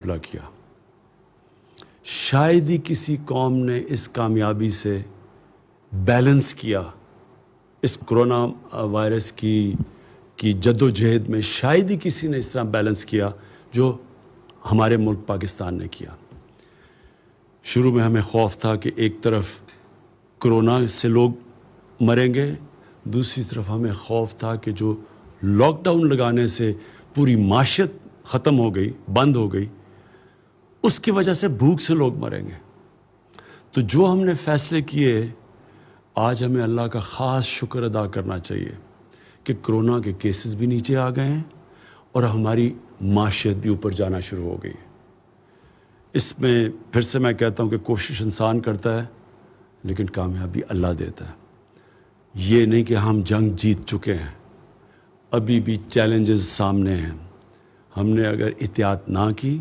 مقابلہ کیا. شاید ہی کسی قوم نے اس کامیابی سے بیلنس کیا اس کرونا وائرس کی جد و جہد میں. شاید ہی کسی نے اس طرح بیلنس کیا جو ہمارے ملک پاکستان نے کیا. شروع میں ہمیں خوف تھا کہ ایک طرف کرونا سے لوگ مریں گے، دوسری طرف ہمیں خوف تھا کہ جو لاک ڈاؤن لگانے سے پوری معیشت ختم ہو گئی، بند ہو گئی، اس کی وجہ سے بھوک سے لوگ مریں گے. تو جو ہم نے فیصلے کیے، آج ہمیں اللہ کا خاص شکر ادا کرنا چاہیے کہ کرونا کے کیسز بھی نیچے آ گئے ہیں اور ہماری معیشت بھی اوپر جانا شروع ہو گئی ہے. اس میں پھر سے میں کہتا ہوں کہ کوشش انسان کرتا ہے لیکن کامیابی اللہ دیتا ہے. یہ نہیں کہ ہم جنگ جیت چکے ہیں، ابھی بھی چیلنجز سامنے ہیں. ہم نے اگر احتیاط نہ کی،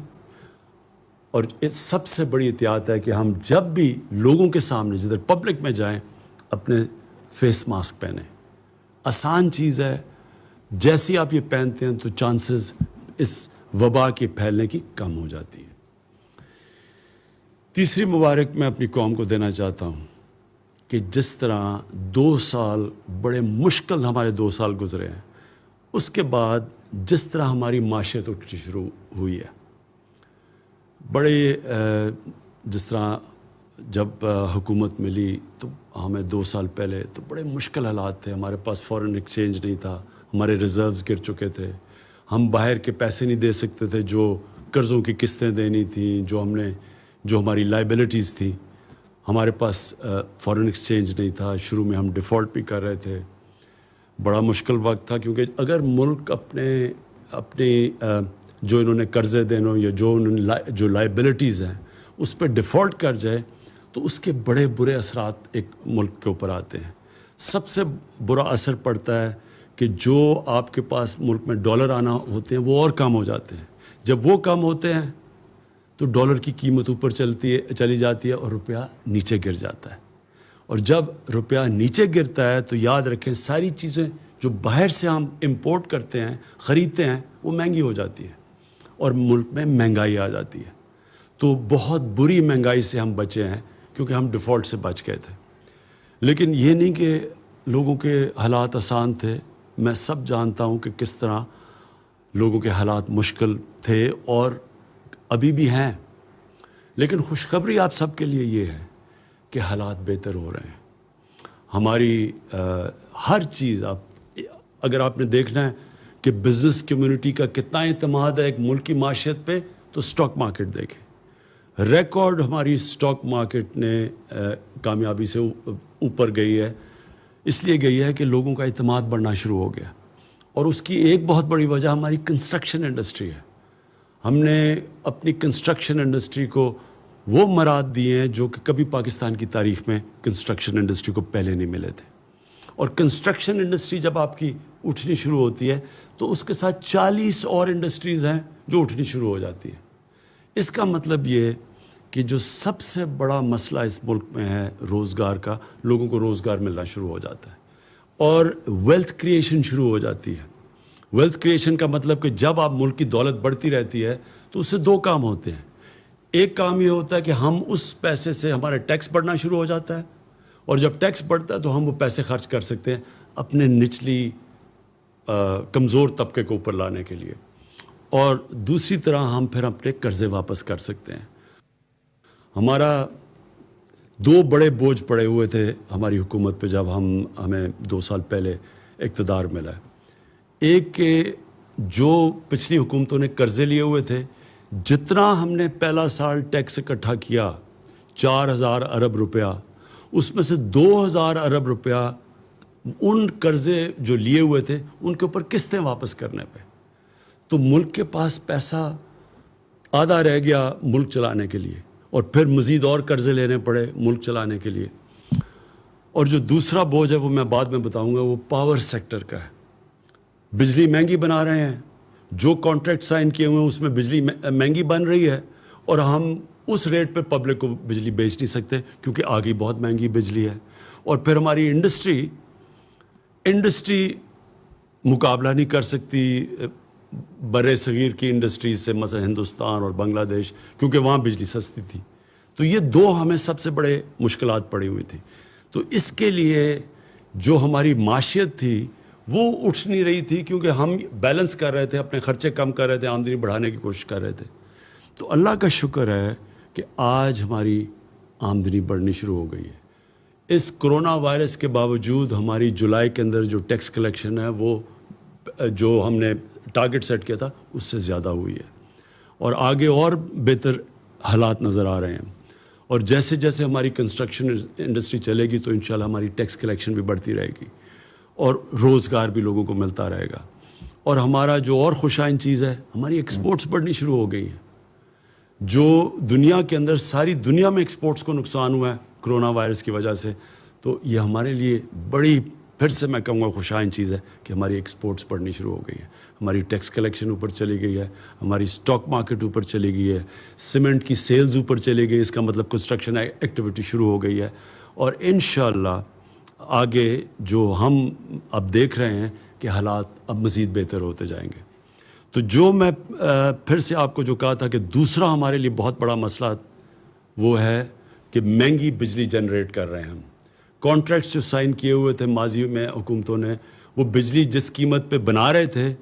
اور سب سے بڑی احتیاط ہے کہ ہم جب بھی لوگوں کے سامنے جدھر پبلک میں جائیں اپنے فیس ماسک پہنیں. آسان چیز ہے، جیسے آپ یہ پہنتے ہیں تو چانسز اس وبا کے پھیلنے کی کم ہو جاتی ہے. تیسری مبارک میں اپنی قوم کو دینا چاہتا ہوں کہ جس طرح 2 سال بڑے مشکل ہمارے 2 سال گزرے ہیں، اس کے بعد جس طرح ہماری معیشت اٹھنی شروع ہوئی ہے، بڑے جس طرح جب حکومت ملی تو ہمیں 2 سال پہلے تو بڑے مشکل حالات تھے. ہمارے پاس فورن ایکسچینج نہیں تھا، ہمارے ریزروز گر چکے تھے، ہم باہر کے پیسے نہیں دے سکتے تھے جو قرضوں کی قسطیں دینی تھیں، جو ہماری لائبلٹیز تھیں. ہمارے پاس فورن ایکسچینج نہیں تھا. شروع میں ہم ڈیفالٹ بھی کر رہے تھے. بڑا مشکل وقت تھا، کیونکہ اگر ملک اپنے جو انہوں نے قرضے دینا یا جو لائبلٹیز ہیں اس پہ ڈیفالٹ کر جائے تو اس کے بڑے برے اثرات ایک ملک کے اوپر آتے ہیں. سب سے برا اثر پڑتا ہے کہ جو آپ کے پاس ملک میں ڈالر آنا ہوتے ہیں وہ اور کم ہو جاتے ہیں. جب وہ کم ہوتے ہیں تو ڈالر کی قیمت اوپر چلی جاتی ہے اور روپیہ نیچے گر جاتا ہے. اور جب روپیہ نیچے گرتا ہے تو یاد رکھیں ساری چیزیں جو باہر سے ہم امپورٹ کرتے ہیں، خریدتے ہیں، وہ مہنگی ہو جاتی ہے اور ملک میں مہنگائی آ جاتی ہے. تو بہت بری مہنگائی سے ہم بچے ہیں کیونکہ ہم ڈیفالٹ سے بچ گئے تھے. لیکن یہ نہیں کہ لوگوں کے حالات آسان تھے. میں سب جانتا ہوں کہ کس طرح لوگوں کے حالات مشکل تھے اور ابھی بھی ہیں. لیکن خوشخبری آپ سب کے لیے یہ ہے کہ حالات بہتر ہو رہے ہیں. ہماری ہر چیز اگر آپ نے دیکھنا ہے کہ بزنس کمیونٹی کا کتنا اعتماد ہے ایک ملک کی معیشت پہ، تو سٹاک مارکیٹ دیکھیں. ریکارڈ ہماری سٹاک مارکیٹ نے کامیابی سے اوپر گئی ہے. اس لیے گئی ہے کہ لوگوں کا اعتماد بڑھنا شروع ہو گیا. اور اس کی ایک بہت بڑی وجہ ہماری کنسٹرکشن انڈسٹری ہے. ہم نے اپنی کنسٹرکشن انڈسٹری کو وہ مراد دیے ہیں جو کہ کبھی پاکستان کی تاریخ میں کنسٹرکشن انڈسٹری کو پہلے نہیں ملے تھے. اور کنسٹرکشن انڈسٹری جب آپ کی اٹھنی شروع ہوتی ہے تو اس کے ساتھ 40 اور انڈسٹریز ہیں جو اٹھنی شروع ہو جاتی ہیں. اس کا مطلب یہ کہ جو سب سے بڑا مسئلہ اس ملک میں ہے روزگار کا، لوگوں کو روزگار ملنا شروع ہو جاتا ہے اور ویلتھ کریشن شروع ہو جاتی ہے. ویلتھ کریشن کا مطلب کہ جب آپ ملک کی دولت بڑھتی رہتی ہے تو اس سے 2 کام ہوتے ہیں. ایک کام یہ ہوتا ہے کہ ہم اس پیسے سے ہمارا ٹیکس بڑھنا شروع ہو جاتا ہے، اور جب ٹیکس بڑھتا ہے تو ہم وہ پیسے خرچ کر سکتے ہیں اپنے نچلی کمزور طبقے کو اوپر لانے کے لیے، اور دوسری طرح ہم پھر اپنے قرضے واپس کر سکتے ہیں. ہمارا 2 بڑے بوجھ پڑے ہوئے تھے ہماری حکومت پہ جب ہمیں 2 سال پہلے اقتدار ملا. ایک کہ جو پچھلی حکومتوں نے قرضے لیے ہوئے تھے، جتنا ہم نے پہلا سال ٹیکس اکٹھا کیا 4000 ارب روپیہ، اس میں سے 2000 ارب روپیہ ان قرضے جو لیے ہوئے تھے ان کے اوپر قسطیں واپس کرنے پہ. تو ملک کے پاس پیسہ آدھا رہ گیا ملک چلانے کے لیے، اور پھر مزید اور قرضے لینے پڑے ملک چلانے کے لیے. اور جو دوسرا بوجھ ہے وہ میں بعد میں بتاؤں گا، وہ پاور سیکٹر کا ہے. بجلی مہنگی بنا رہے ہیں، جو کانٹریکٹ سائن کیے ہوئے ہیں اس میں بجلی مہنگی بن رہی ہے، اور ہم اس ریٹ پہ پبلک کو بجلی بیچ نہیں سکتے کیونکہ آگے بہت مہنگی بجلی ہے. اور پھر ہماری انڈسٹری مقابلہ نہیں کر سکتی بر صغیر کی انڈسٹریز سے، مثلا ہندوستان اور بنگلہ دیش، کیونکہ وہاں بجلی سستی تھی. تو یہ دو ہمیں سب سے بڑے مشکلات پڑی ہوئی تھی. تو اس کے لیے جو ہماری معیشت تھی وہ اٹھ نہیں رہی تھی، کیونکہ ہم بیلنس کر رہے تھے، اپنے خرچے کم کر رہے تھے، آمدنی بڑھانے کی کوشش کر رہے تھے. تو اللہ کا شکر ہے کہ آج ہماری آمدنی بڑھنی شروع ہو گئی ہے. اس کرونا وائرس کے باوجود ہماری جولائی کے اندر جو ٹیکس کلیکشن ہے وہ جو ہم نے ٹارگٹ سیٹ کیا تھا اس سے زیادہ ہوئی ہے، اور آگے اور بہتر حالات نظر آ رہے ہیں. اور جیسے جیسے ہماری کنسٹرکشن انڈسٹری چلے گی تو انشاءاللہ ہماری ٹیکس کلیکشن بھی بڑھتی رہے گی اور روزگار بھی لوگوں کو ملتا رہے گا. اور ہمارا جو اور خوشائن چیز ہے، ہماری ایکسپورٹس بڑھنی شروع ہو گئی ہیں. جو دنیا کے اندر ساری دنیا میں ایکسپورٹس کو نقصان ہوا ہے کرونا وائرس کی وجہ سے، تو یہ ہمارے لیے بڑی، پھر سے میں کہوں گا، خوشائن چیز ہے کہ ہماری ایکسپورٹس بڑھنی شروع ہو گئی ہے. ہماری ٹیکس کلیکشن اوپر چلی گئی ہے، ہماری سٹاک مارکیٹ اوپر چلی گئی ہے، سیمنٹ کی سیلز اوپر چلی گئی. اس کا مطلب کنسٹرکشن ایکٹیویٹی شروع ہو گئی ہے. اور انشاءاللہ آگے جو ہم اب دیکھ رہے ہیں کہ حالات اب مزید بہتر ہوتے جائیں گے. تو جو میں پھر سے آپ کو جو کہا تھا کہ دوسرا ہمارے لیے بہت بڑا مسئلہ وہ ہے کہ مہنگی بجلی جنریٹ کر رہے ہیں ہم. کانٹریکٹس جو سائن کیے ہوئے تھے ماضی میں حکومتوں نے، وہ بجلی جس قیمت پہ بنا رہے تھے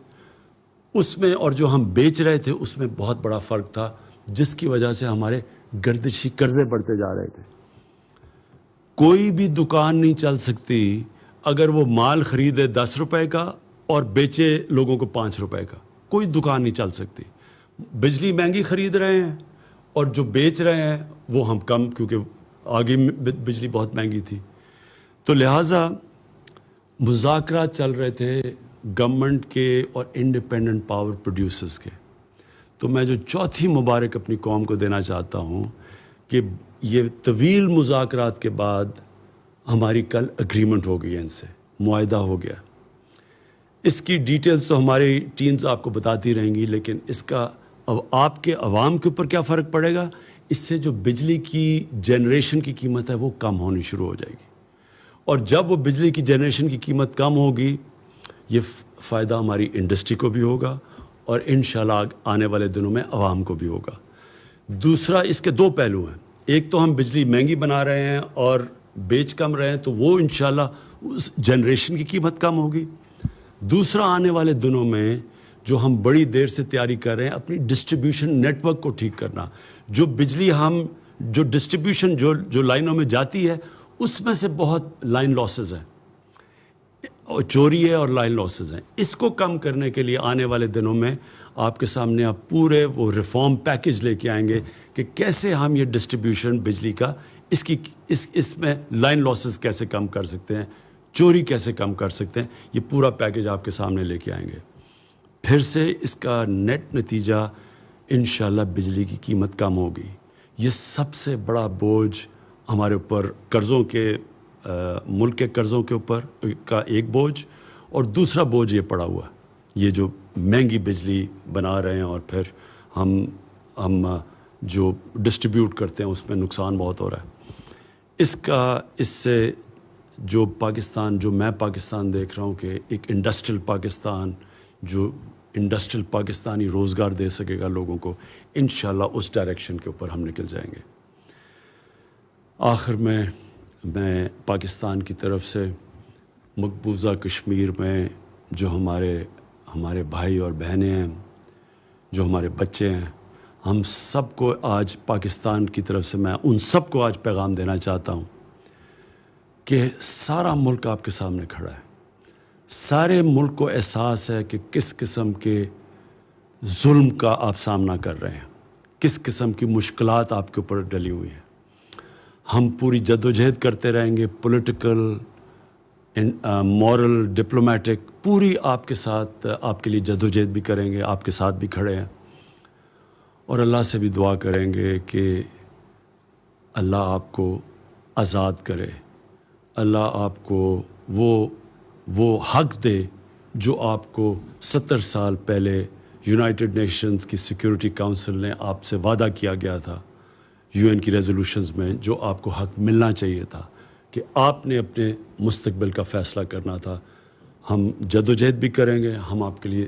اس میں اور جو ہم بیچ رہے تھے اس میں بہت بڑا فرق تھا، جس کی وجہ سے ہمارے گردشی قرضے بڑھتے جا رہے تھے. کوئی بھی دکان نہیں چل سکتی اگر وہ مال خریدے 10 روپے کا اور بیچے لوگوں کو 5 روپے کا. کوئی دکان نہیں چل سکتی. بجلی مہنگی خرید رہے ہیں اور جو بیچ رہے ہیں وہ ہم کم، کیونکہ آگے بجلی بہت مہنگی تھی. تو لہٰذا مذاکرات چل رہے تھے گورنمنٹ کے اور انڈیپینڈنٹ پاور پروڈیوسرز کے. تو میں جو چوتھی مبارک اپنی قوم کو دینا چاہتا ہوں کہ یہ طویل مذاکرات کے بعد ہماری کل اگریمنٹ ہو گئی ہے، ان سے معاہدہ ہو گیا. اس کی ڈیٹیلز تو ہماری ٹیمز آپ کو بتاتی رہیں گی، لیکن اس کا اب آپ کے عوام کے اوپر کیا فرق پڑے گا؟ اس سے جو بجلی کی جنریشن کی قیمت ہے وہ کم ہونی شروع ہو جائے گی. اور جب وہ بجلی کی جنریشن کی قیمت کم ہوگی، یہ فائدہ ہماری انڈسٹری کو بھی ہوگا اور انشاءاللہ آنے والے دنوں میں عوام کو بھی ہوگا. دوسرا، اس کے دو پہلو ہیں. ایک تو ہم بجلی مہنگی بنا رہے ہیں اور بیچ کم رہے ہیں، تو وہ انشاءاللہ اس جنریشن کی قیمت کم ہوگی. دوسرا، آنے والے دنوں میں جو ہم بڑی دیر سے تیاری کر رہے ہیں اپنی ڈسٹریبیوشن نیٹ ورک کو ٹھیک کرنا. جو بجلی ہم جو ڈسٹریبیوشن جو لائنوں میں جاتی ہے اس میں سے بہت لائن لاسز ہیں، اور چوری ہے اور لائن لاسز ہیں. اس کو کم کرنے کے لیے آنے والے دنوں میں آپ کے سامنے آپ پورے وہ ریفارم پیکج لے کے آئیں گے کہ کیسے ہم یہ ڈسٹریبیوشن بجلی کا اس میں لائن لاسز کیسے کم کر سکتے ہیں، چوری کیسے کم کر سکتے ہیں. یہ پورا پیکج آپ کے سامنے لے کے آئیں گے. پھر سے اس کا نیٹ نتیجہ انشاءاللہ بجلی کی قیمت کم ہوگی. یہ سب سے بڑا بوجھ ہمارے اوپر قرضوں کے ملک کے قرضوں کے اوپر کا ایک بوجھ، اور دوسرا بوجھ یہ پڑا ہوا یہ جو مہنگی بجلی بنا رہے ہیں اور پھر ہم جو ڈسٹریبیوٹ کرتے ہیں اس میں نقصان بہت ہو رہا ہے. اس سے جو میں پاکستان دیکھ رہا ہوں کہ ایک انڈسٹریل پاکستان، جو انڈسٹریل پاکستانی روزگار دے سکے گا لوگوں کو، انشاءاللہ اس ڈائریکشن کے اوپر ہم نکل جائیں گے. آخر میں پاکستان کی طرف سے مقبوضہ کشمیر میں جو ہمارے بھائی اور بہنیں ہیں، جو ہمارے بچے ہیں، ہم سب کو آج پاکستان کی طرف سے میں ان سب کو آج پیغام دینا چاہتا ہوں کہ سارا ملک آپ کے سامنے کھڑا ہے. سارے ملک کو احساس ہے کہ کس قسم کے ظلم کا آپ سامنا کر رہے ہیں، کس قسم کی مشکلات آپ کے اوپر ڈلی ہوئی ہیں. ہم پوری جدوجہد کرتے رہیں گے، پولیٹیکل، مورل، ڈپلومیٹک، پوری آپ کے ساتھ آپ کے لیے جدوجہد بھی کریں گے، آپ کے ساتھ بھی کھڑے ہیں. اور اللہ سے بھی دعا کریں گے کہ اللہ آپ کو آزاد کرے، اللہ آپ کو وہ حق دے جو آپ کو 70 سال پہلے یونائٹڈ نیشنز کی سیکیورٹی کونسل نے آپ سے وعدہ کیا گیا تھا، UN کی ریزولوشنز میں جو آپ کو حق ملنا چاہیے تھا کہ آپ نے اپنے مستقبل کا فیصلہ کرنا تھا. ہم جدوجہد بھی کریں گے، ہم آپ کے لیے